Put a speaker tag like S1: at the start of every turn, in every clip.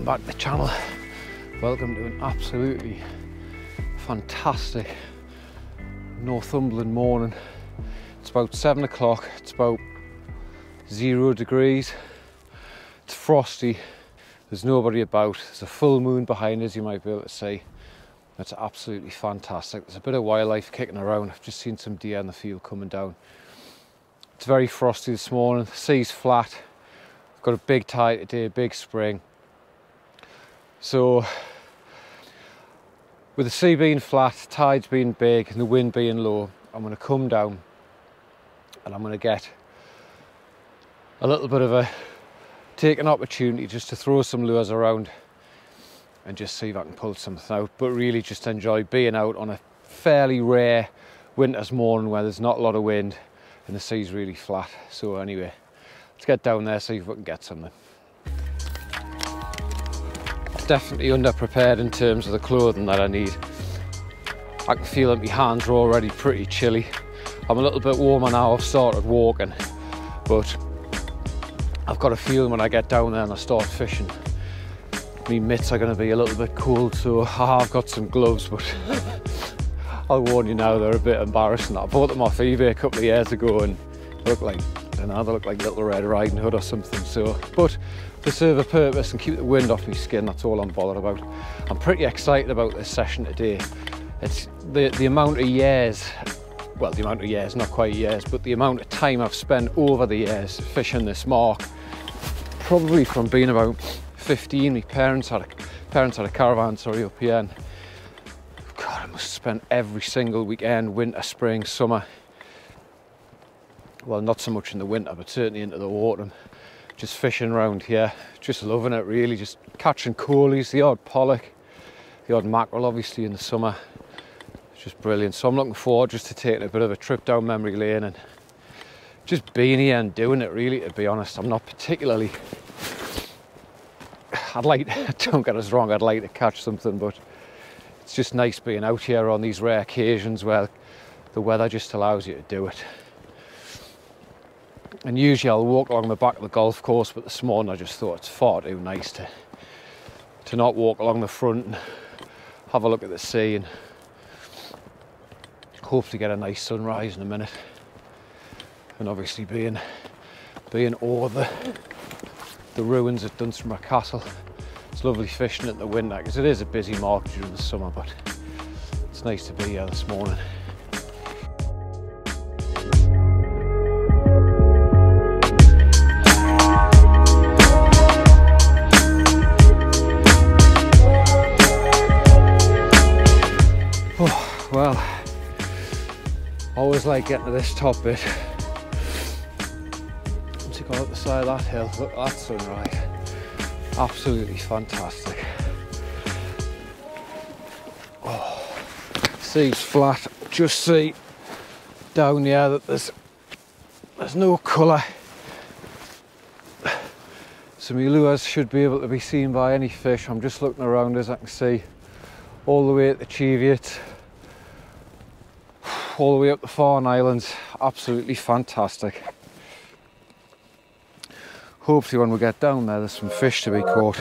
S1: Welcome back to the channel. Welcome to an absolutely fantastic Northumberland morning. It's about 7 o'clock, it's about 0 degrees, it's frosty, there's nobody about, there's a full moon behind us, you might be able to see. It's absolutely fantastic. There's a bit of wildlife kicking around. I've just seen some deer in the field coming down. It's very frosty this morning, the sea's flat. I've got a big tide today, big spring. So with the sea being flat, tides being big and the wind being low, I'm going to come down and I'm going to get a little bit of take an opportunity just to throw some lures around and just see if I can pull something out, but really just enjoy being out on a fairly rare winter's morning where there's not a lot of wind and the sea's really flat. So anyway, let's get down there, see if we can get something. Definitely underprepared in terms of the clothing that I need. I can feel that my hands are already pretty chilly. I'm a little bit warmer now, I've started walking, but I've got a feeling when I get down there and I start fishing, my mitts are going to be a little bit cold, so I've got some gloves, but I'll warn you now, they're a bit embarrassing. I bought them off eBay a couple of years ago and they look like, I don't know, they look like Little Red Riding Hood or something, so, but to serve a purpose and keep the wind off my skin, that's all I'm bothered about. I'm pretty excited about this session today. It's the amount of years, well, the amount of years, not quite years, but the amount of time I've spent over the years fishing this mark. Probably from being about 15, my parents had a caravan, sorry, up here, and God, I must have spent every single weekend, winter, spring, summer, well, not so much in the winter, but certainly into the autumn, just fishing around here, just loving it really, just catching coalies, the odd pollock, the odd mackerel obviously in the summer. It's just brilliant. So I'm looking forward just to taking a bit of a trip down memory lane and just being here and doing it really, to be honest. I'm not particularly, don't get us wrong, I'd like to catch something, but it's just nice being out here on these rare occasions where the weather just allows you to do it. And usually I'll walk along the back of the golf course, but this morning I just thought it's far too nice to not walk along the front and have a look at the sea and hopefully get a nice sunrise in a minute. And obviously being over the ruins at Dunstanburgh Castle, it's lovely fishing in the winter because it is a busy market during the summer, but it's nice to be here this morning. Well, I always like getting to this top bit. Once you go up the side of that hill, look at that sunrise. Absolutely fantastic. Oh, sea's flat. Just see down here that there's no colour. So my lures should be able to be seen by any fish. I'm just looking around, as I can see, all the way at the Cheviot, all the way up the Farne Islands. Absolutely fantastic. Hopefully when we get down there, there's some fish to be caught.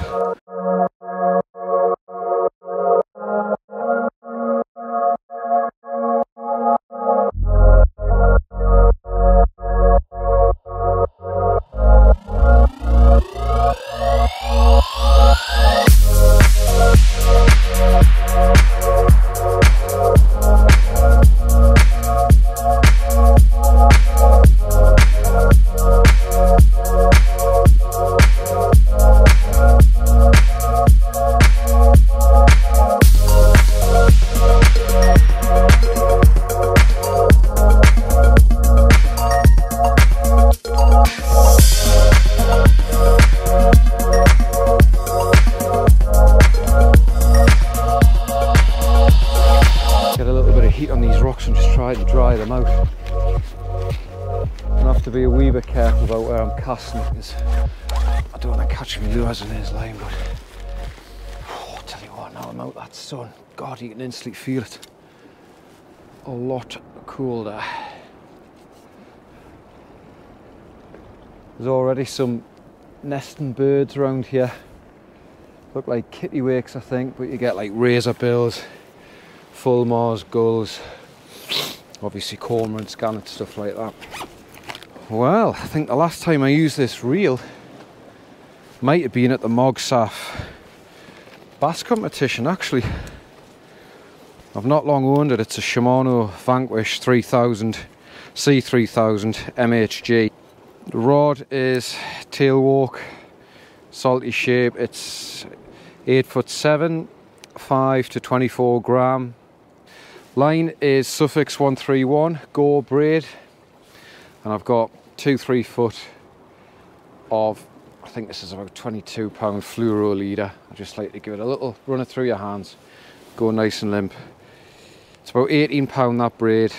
S1: To dry them out. I have to be a wee bit careful about where I'm casting because I don't want to catch my lures in his line, but I'll tell you what, now I'm out that sun, God, you can instantly feel it a lot colder. There's already some nesting birds around here. Look like kittiwakes, I think, but you get like razorbills, fulmars, gulls, obviously cormorants, gannets, stuff like that. Well, I think the last time I used this reel might have been at the Mogsaf bass competition, actually. I've not long owned it. It's a Shimano Vanquish 3000 C3000 MHG. The rod is tailwalk, salty shape. It's 8'7", 5 to 24 gram. Line is Suffix 131 Gore braid, and I've got 2-3 foot of, I think this is about 22 pound fluoro leader. I just like to give it a little run it through your hands, go nice and limp. It's about 18 pound that braid.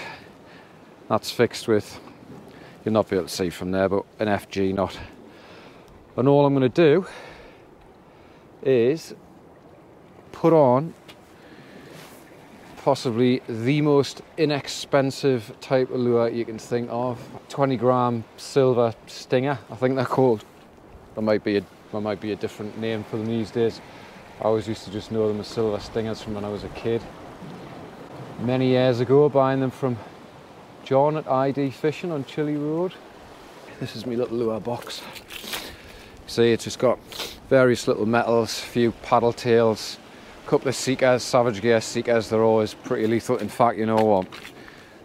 S1: That's fixed with, you'll not be able to see from there, but an FG knot. And all I'm going to do is put on possibly the most inexpensive type of lure you can think of. 20 gram silver stinger, I think they're called. There might be a different name for them these days. I always used to just know them as silver stingers from when I was a kid. Many years ago, buying them from John at ID Fishing on Chilly Road. This is my little lure box. See, it's just got various little metals, a few paddle tails, a couple of seekers, Savage Gear seekers. They're always pretty lethal. In fact, you know what?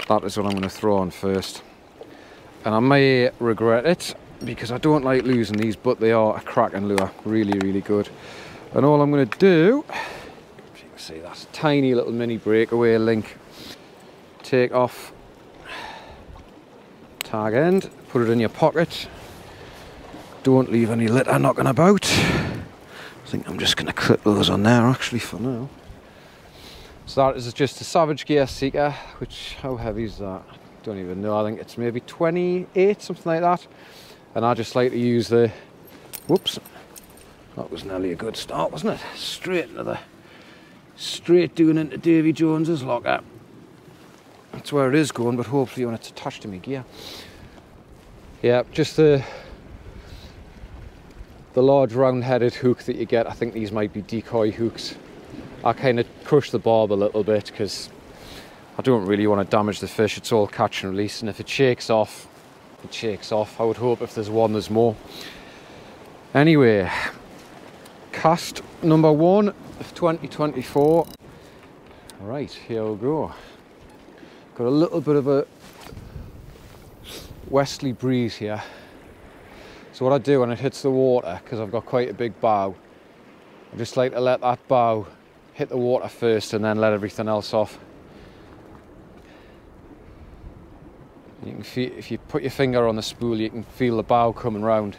S1: That is what I'm going to throw on first. And I may regret it because I don't like losing these, but they are a cracking lure. Really, really good. And all I'm going to do, if you can see that tiny little mini breakaway link, take off tag end, put it in your pocket. Don't leave any litter knocking about. I think I'm just going to clip those on there actually for now. So that is just a Savage Gear Seeker, which, how heavy is that? Don't even know. I think it's maybe 28, something like that. And I just like to use the, whoops, that was nearly a good start, wasn't it? Straight doing into Davy Jones's locker. That's where it is going, but hopefully when it's attached to my gear. Yeah, just the large round-headed hook that you get. I think these might be decoy hooks. I kind of crush the barb a little bit because I don't really want to damage the fish. It's all catch and release, and if it shakes off, it shakes off. I would hope if there's one, there's more. Anyway, cast number 1 of 2024. Right, here we go. Got a little bit of a westerly breeze here. So what I do when it hits the water, because I've got quite a big bow, I just like to let that bow hit the water first and then let everything else off. You can feel, if you put your finger on the spool, you can feel the bow coming round.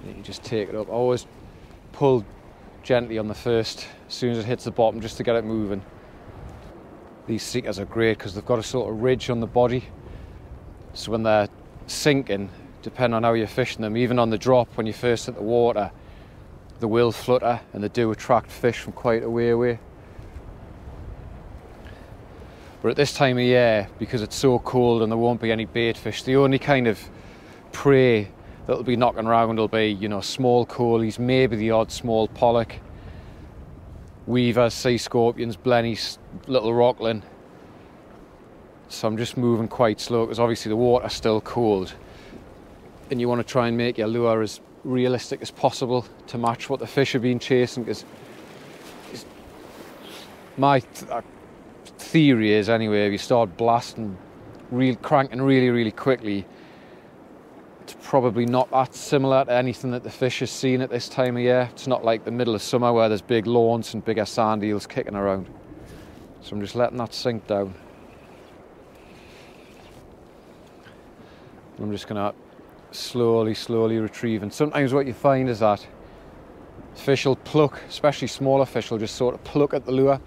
S1: You can just take it up. I always pull gently on the first as soon as it hits the bottom, just to get it moving. These seekers are great because they've got a sort of ridge on the body, so when they're sinking, depending on how you're fishing them, even on the drop when you first hit the water, they will flutter, and they do attract fish from quite a way away. But at this time of year, because it's so cold and there won't be any bait fish, the only kind of prey that'll be knocking around will be, you know, small coalies, maybe the odd small pollock, weavers, sea scorpions, blennies, little rockling. So I'm just moving quite slow because obviously the water's still cold, and you want to try and make your lure as realistic as possible to match what the fish have been chasing, because my theory is, anyway, if you start blasting, cranking really quickly, it's probably not that similar to anything that the fish has seen at this time of year. It's not like the middle of summer where there's big lawns and bigger sand eels kicking around. So I'm just letting that sink down. I'm just going to slowly retrieve, and sometimes what you find is that fish will pluck, especially smaller fish will just sort of pluck at the lure,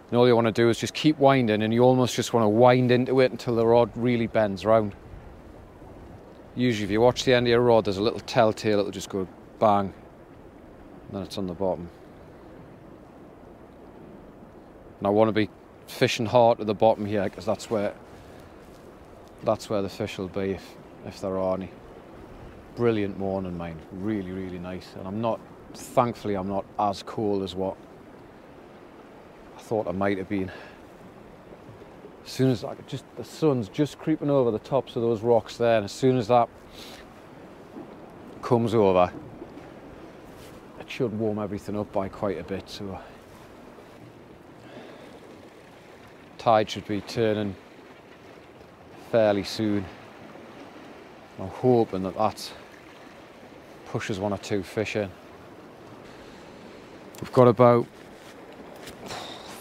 S1: and all you want to do is just keep winding, and you almost just want to wind into it until the rod really bends round. Usually if you watch the end of your rod, there's a little telltale, it'll just go bang, and then it's on the bottom. And I want to be fishing hard at the bottom here, because that's where the fish will be if there are any. Brilliant morning, mine. Really nice. And I'm not thankfully I'm not as cold as what I thought I might have been. As soon as the sun's just creeping over the tops of those rocks there, and as soon as that comes over, it should warm everything up by quite a bit. So tide should be turning fairly soon. I'm hoping that pushes 1 or 2 fish in. We've got about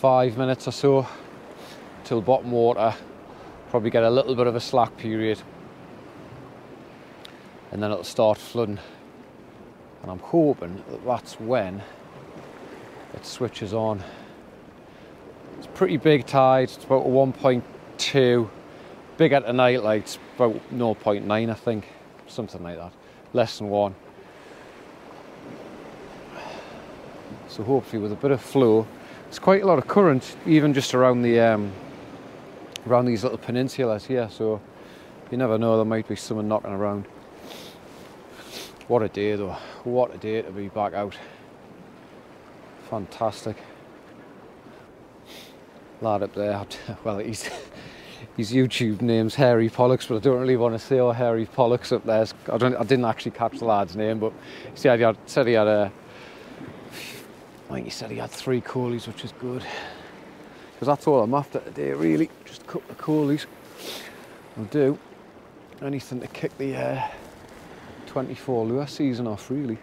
S1: 5 minutes or so till bottom water. Probably get a little bit of a slack period, and then it'll start flooding. And I'm hoping that that's when it switches on. It's a pretty big tide. It's about 1.2. Bigger tonight, like it's about 0.9, I think, something like that, less than 1. So hopefully with a bit of flow, there's quite a lot of current even just around the around these little peninsulas here, so you never know, there might be someone knocking around. What a day though, what a day to be back out. Fantastic. Lad up there, well, his YouTube name's Hairy Pollux, but I don't really want to say, oh, Hairy Pollux up there. I didn't actually catch the lad's name, but see, I said he had I think he said he had 3 coalies, which is good. Because that's all I'm after today, really. Just a couple of coalies. I'll do anything to kick the 24 lure season off, really.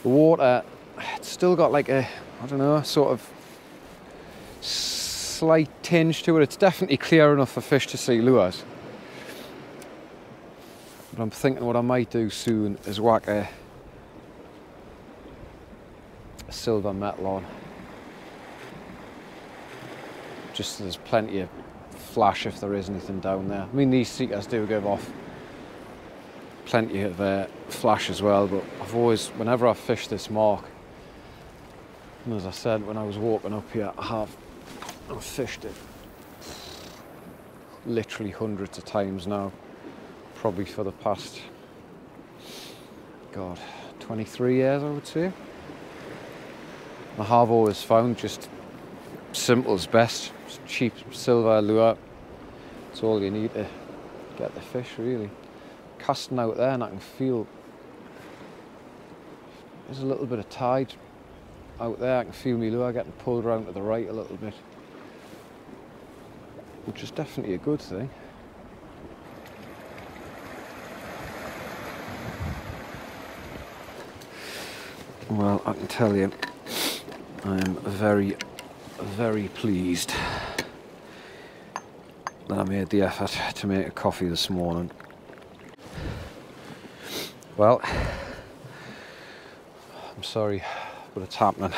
S1: The water, it's still got like a, I don't know, sort of slight tinge to it. It's definitely clear enough for fish to see lures. But I'm thinking what I might do soon is whack a silver metal on. Just so there's plenty of flash if there is anything down there. I mean, these seekers do give off plenty of flash as well, but I've always, whenever I've fished this mark, and as I said when I was walking up here, I've fished it literally hundreds of times now, probably for the past, God, 23 years I would say. I have always found just simple's best. Just cheap silver lure, it's all you need to get the fish, really. Casting out there and I can feel there's a little bit of tide out there. I can feel my lure getting pulled around to the right a little bit, which is definitely a good thing. Well, I can tell you, I am very, very pleased that I made the effort to make a coffee this morning. Well, I'm sorry, but it's happening.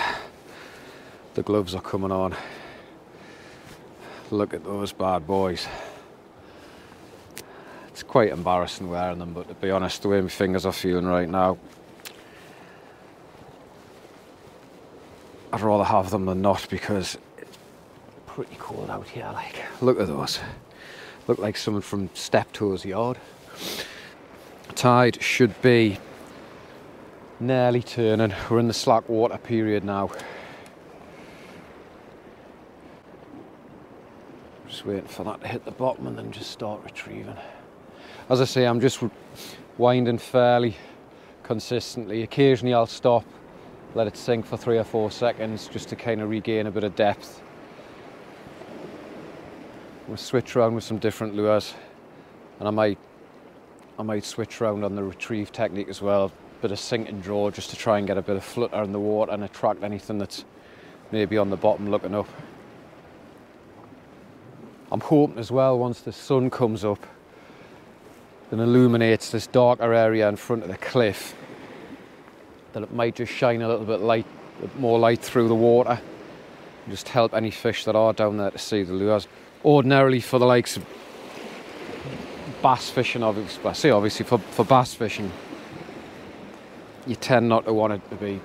S1: The gloves are coming on. Look at those bad boys. It's quite embarrassing wearing them, but to be honest, the way my fingers are feeling right now, I'd rather have them than not, because it's pretty cold out here. Like, look at those. Look like someone from Steptoe's yard. Tide should be nearly turning. We're in the slack water period now. Just waiting for that to hit the bottom and then just start retrieving. As I say, I'm just winding fairly consistently. Occasionally I'll stop, let it sink for 3 or 4 seconds just to kind of regain a bit of depth. We'll switch around with some different lures, and I might switch around on the retrieve technique as well. Bit of sink and draw just to try and get a bit of flutter in the water and attract anything that's maybe on the bottom looking up. I'm hoping as well, once the sun comes up and illuminates this darker area in front of the cliff, that it might just shine a little bit more light through the water and just help any fish that are down there to see the lures. Ordinarily for the likes of bass fishing, obviously for bass fishing, you tend not to want it to be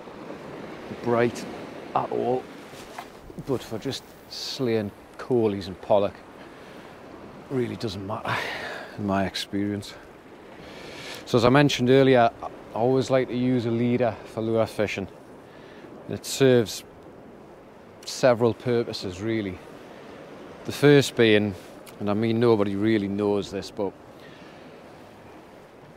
S1: bright at all, but for just slaying coalies and pollock, it really doesn't matter in my experience. So as I mentioned earlier, I always like to use a leader for lure fishing. It serves several purposes really. The first being, and I mean nobody really knows this, but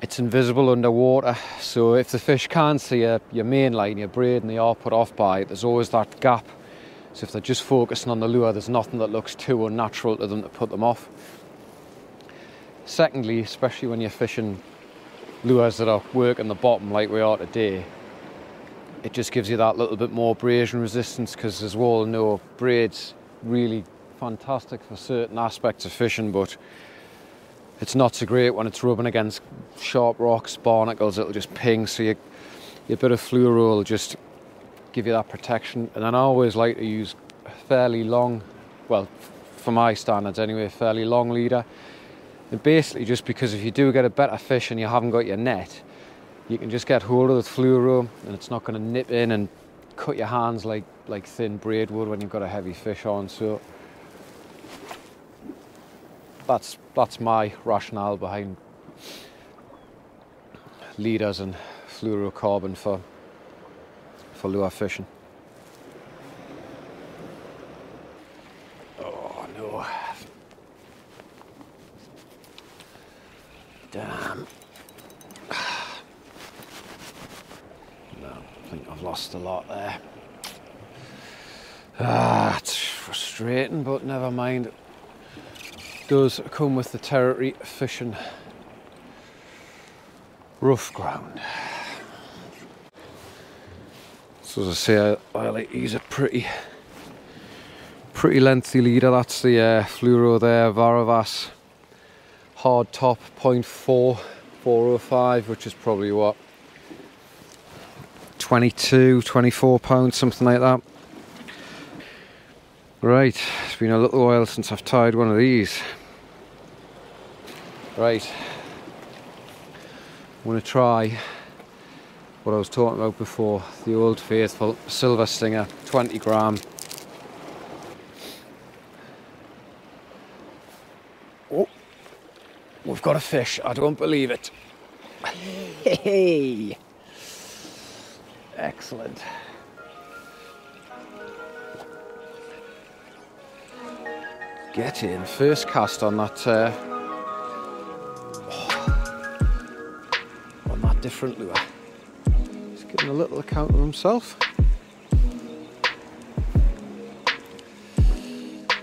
S1: it's invisible underwater, so if the fish can't see your main line, your braid, and they are put off by it, there's always that gap. So if they're just focusing on the lure, there's nothing that looks too unnatural to them to put them off. Secondly, especially when you're fishing lures that are working the bottom like we are today, it just gives you that little bit more abrasion resistance, because as we all know, braid's really fantastic for certain aspects of fishing, but it's not so great when it's rubbing against sharp rocks, barnacles. It'll just ping, so your bit of fluoro will just give you that protection. And then I always like to use a fairly long, well, for my standards anyway, a fairly long leader. And basically just because if you do get a better fish and you haven't got your net, you can just get hold of the fluoro and it's not going to nip in and cut your hands like thin braid would when you've got a heavy fish on. So that's my rationale behind leaders and fluorocarbon for lure fishing. Oh no. Damn. No, I think I've lost a lot there. It's frustrating, but never mind. It does come with the territory of fishing rough ground. So as I say, I like to use a pretty lengthy leader. That's the fluoro there, Varavas hard top 0.4 405, which is probably what, 22, 24 pounds, something like that. Right, it's been a little while since I've tied one of these. Right, I'm going to try what I was talking about before, the old faithful silver stinger, 20 gram. Oh, we've got a fish, I don't believe it. Hey, excellent. Get in, first cast on that different lure. He's giving a little account of himself.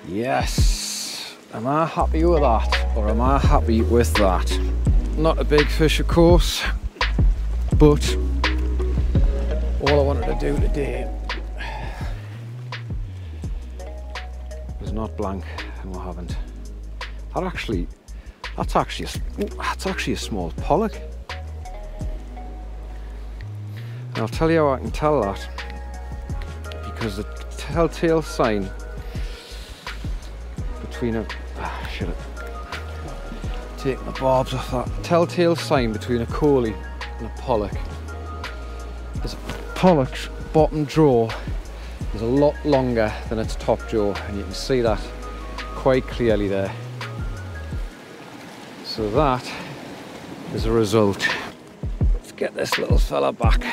S1: Yes. Am I happy with that, or am I happy with that? Not a big fish, of course, but all I wanted to do today was not blank, and we haven't. That's actually a small pollock. And I'll tell you how I can tell that, because the telltale sign between should I take my barbs off that? Telltale sign between a coley and a pollock is a pollock's bottom jaw is a lot longer than its top jaw, and you can see that quite clearly there. So that is a result. Let's get this little fella back.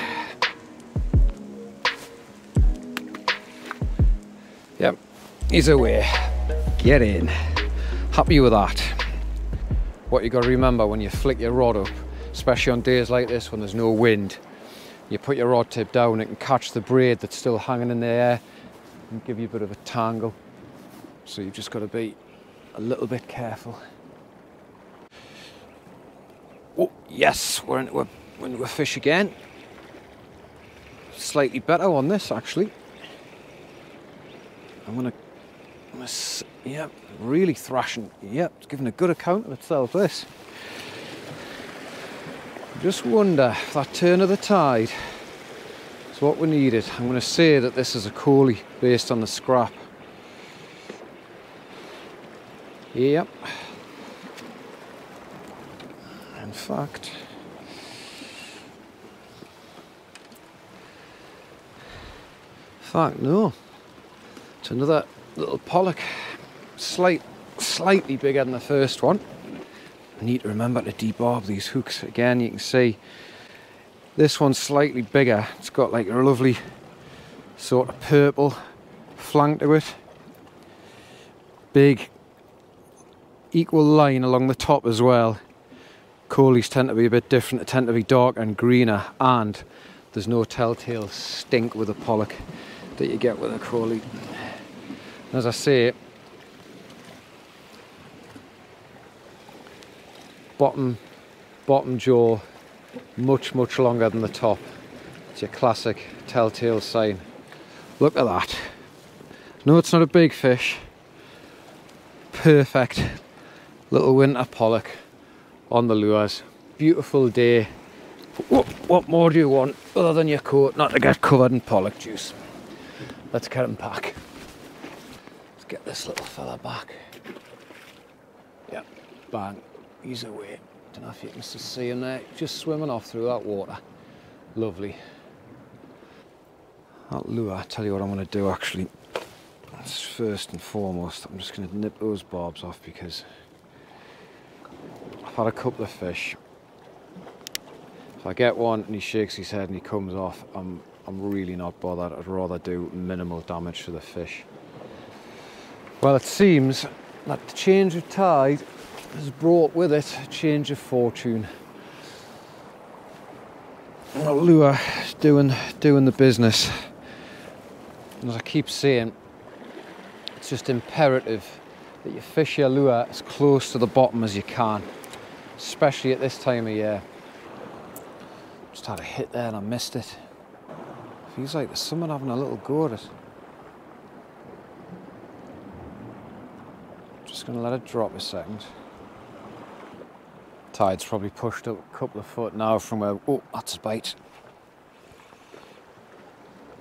S1: Yep, he's away. Get in. Happy with that. What you got to remember when you flick your rod up, especially on days like this when there's no wind, you put your rod tip down, it can catch the braid that's still hanging in the air and give you a bit of a tangle. So you've just got to be a little bit careful. Oh yes, we're into a fish again. Slightly better on this actually. I'm gonna yep, really thrashing. Yep, it's giving a good account of itself, this. Just wonder if that turn of the tide is what we needed. I'm going to say that this is a coley based on the scrap. Yep. In fact, no. It's another little pollock, slightly bigger than the first one. I need to remember to debarb these hooks. Again, you can see this one's slightly bigger. It's got like a lovely sort of purple flank to it. Big equal line along the top as well. Coalies tend to be a bit different. They tend to be darker and greener, and there's no telltale stink with a pollock that you get with a Coalie. As I say, bottom jaw much longer than the top. It's your classic telltale sign. Look at that. No, it's not a big fish. Perfect little winter pollock on the lures. Beautiful day. What more do you want other than your coat not to get covered in pollock juice? Let's get him back. Let's get this little fella back. Yep, bang, he's away. Don't know if you can still see him there, just swimming off through that water. Lovely. That lure, I tell you what I'm going to do actually. That's first and foremost, I'm just going to nip those barbs off because I've had a couple of fish. If I get one and he shakes his head and he comes off, I'm really not bothered. I'd rather do minimal damage to the fish. Well, it seems that the change of tide has brought with it a change of fortune. The lure is doing the business. And as I keep saying, it's just imperative that you fish your lure as close to the bottom as you can, especially at this time of year. Just had a hit there and I missed it. Feels like there's someone having a little go at it. Just going to let it drop a second. Tide's probably pushed up a couple of foot now from where... Oh, that's a bite.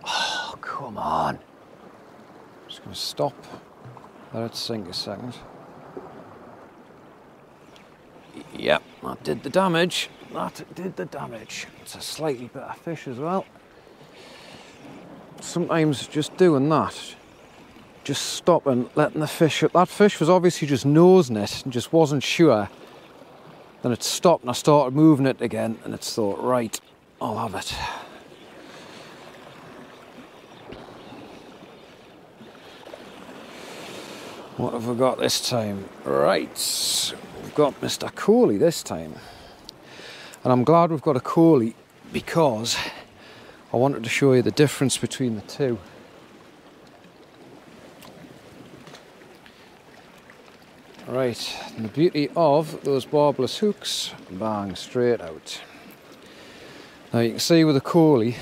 S1: Oh, come on. Just going to stop. Let it sink a second. Yep, that did the damage. That did the damage. It's a slightly better fish as well. Sometimes just doing that, just stopping, letting the fish up. That fish was obviously just nosing it and just wasn't sure. Then it stopped and I started moving it again and it's thought, right, I'll have it. What have we got this time? Right, we've got Mr. Coalie this time. And I'm glad we've got a Coalie because I wanted to show you the difference between the two. Right, and the beauty of those barbless hooks, bang, straight out. Now you can see with the Coalie,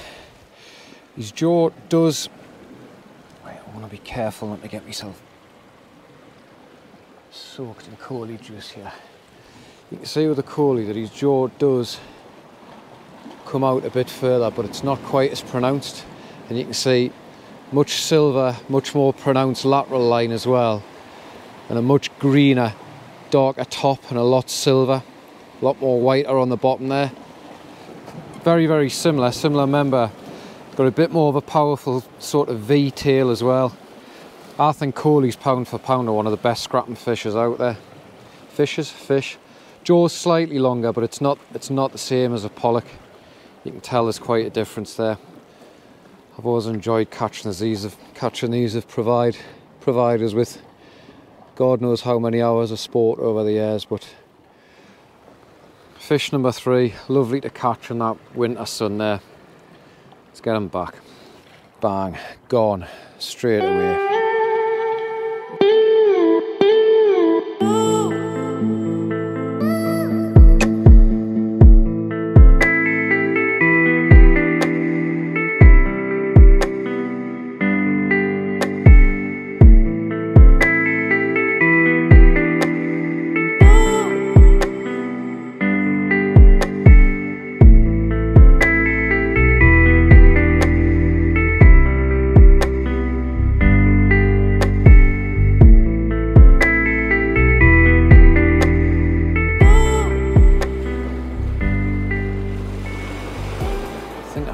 S1: his jaw does... Wait, I want to be careful not to get myself soaked in Coalie juice here. You can see with the Coalie that his jaw does come out a bit further, but it's not quite as pronounced. And you can see much silver, much more pronounced lateral line as well. And a much greener, darker top and a lot silver. A lot more whiter on the bottom there. Very similar member. Got a bit more of a powerful sort of V tail as well. I think Coalie's pound for pound are one of the best scrapping fishes out there. Fish. Jaw's slightly longer, but it's not the same as a pollock. You can tell there's quite a difference there. I've always enjoyed catching these of providers with God knows how many hours of sport over the years, but fish number 3, lovely to catch in that winter sun there. Let's get him back. Bang, gone, straight away.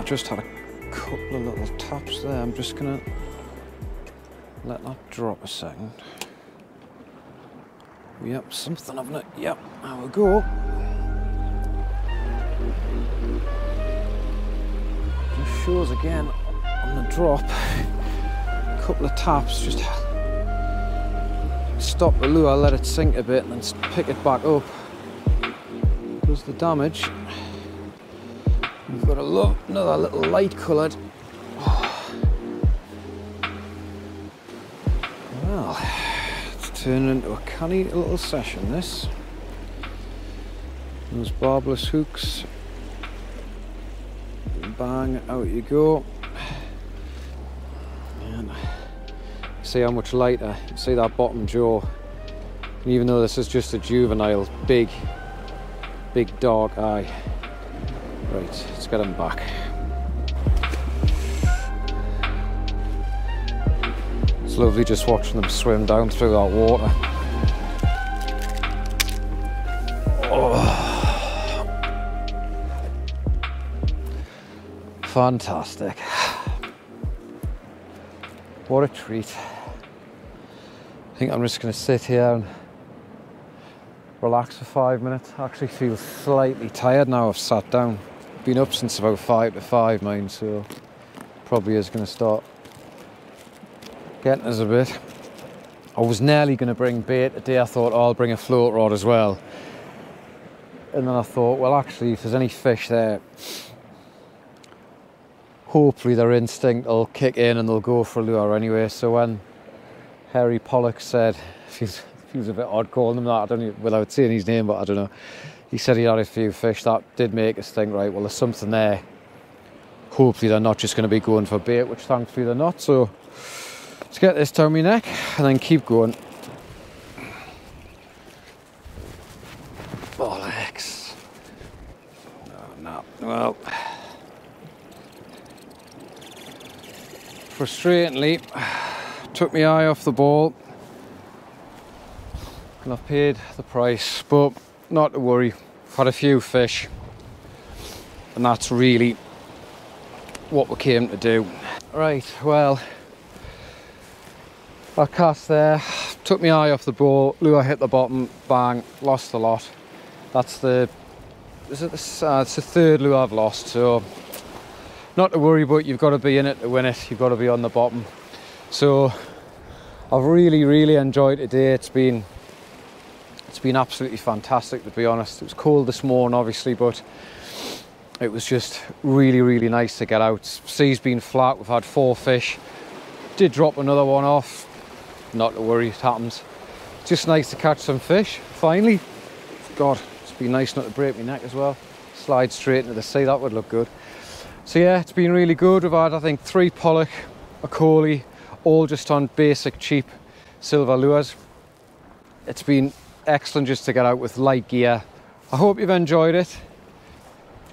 S1: Just had a couple of little taps there. I'm just gonna let that drop a second. Yep, something, haven't it? Yep, there we go. Just shows again on the drop. A couple of taps, just stop the lure, let it sink a bit, and then pick it back up. Does the damage. We've got another little light coloured. Well, it's turning into a canny little session, this. Those barbless hooks. Bang, out you go. And see how much lighter. You see that bottom jaw. And even though this is just a juvenile, big dark eye. Right, let's get him back. It's lovely just watching them swim down through that water. Oh. Fantastic. What a treat. I think I'm just going to sit here and relax for 5 minutes. I actually feel slightly tired now I've sat down. Been up since about 5 to 5, mind, so probably is going to start getting us a bit. I was nearly going to bring bait today. I thought, oh, I'll bring a float rod as well. And then I thought, well, actually, if there's any fish there, hopefully their instinct will kick in and they'll go for a lure anyway. So when Harry Pollock said, feels a bit odd calling him that, I don't know, without saying his name, but I don't know. He said he had a few fish. That did make us think, right, well, there's something there. Hopefully they're not just going to be going for bait, which thankfully they're not. So let's get this down my neck and then keep going. Bollocks. No. Well, frustratingly, took my eye off the ball. And I've paid the price, but not to worry. I've had a few fish, and that's really what we came to do. Right, well, I cast there, took my eye off the ball, lure hit the bottom, bang, lost a lot. That's it's the third lure I've lost, so not to worry, but you've got to be in it to win it. You've got to be on the bottom. So I've really enjoyed today. It's been absolutely fantastic, to be honest. It was cold this morning, obviously, but it was just really nice to get out. Sea's been flat. We've had 4 fish. Did drop another one off. Not to worry, it happens. Just nice to catch some fish, finally. God, it's been nice not to break my neck as well. Slide straight into the sea, that would look good. So yeah, it's been really good. We've had, I think, 3 pollock, a coley, all just on basic, cheap silver lures. It's been excellent just to get out with light gear. I hope you've enjoyed it.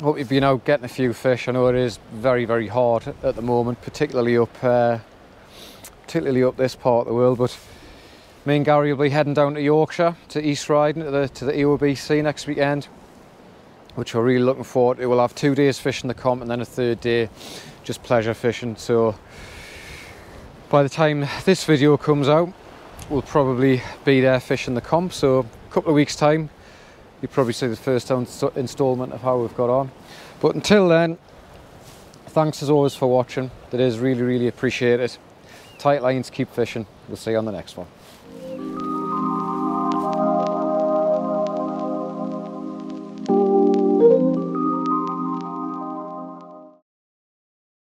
S1: I hope you've been out getting a few fish. I know it is very hard at the moment, particularly up this part of the world, but me and Gary will be heading down to Yorkshire, to East Riding, to the EOBC next weekend, which we're really looking forward to. We'll have 2 days fishing the comp and then a 3rd day just pleasure fishing. So by the time this video comes out, we'll probably be there fishing the comp, so a couple of weeks time you'll probably see the first instalment of how we've got on. But until then, thanks as always for watching. That is really appreciated. Tight lines, keep fishing. We'll see you on the next one.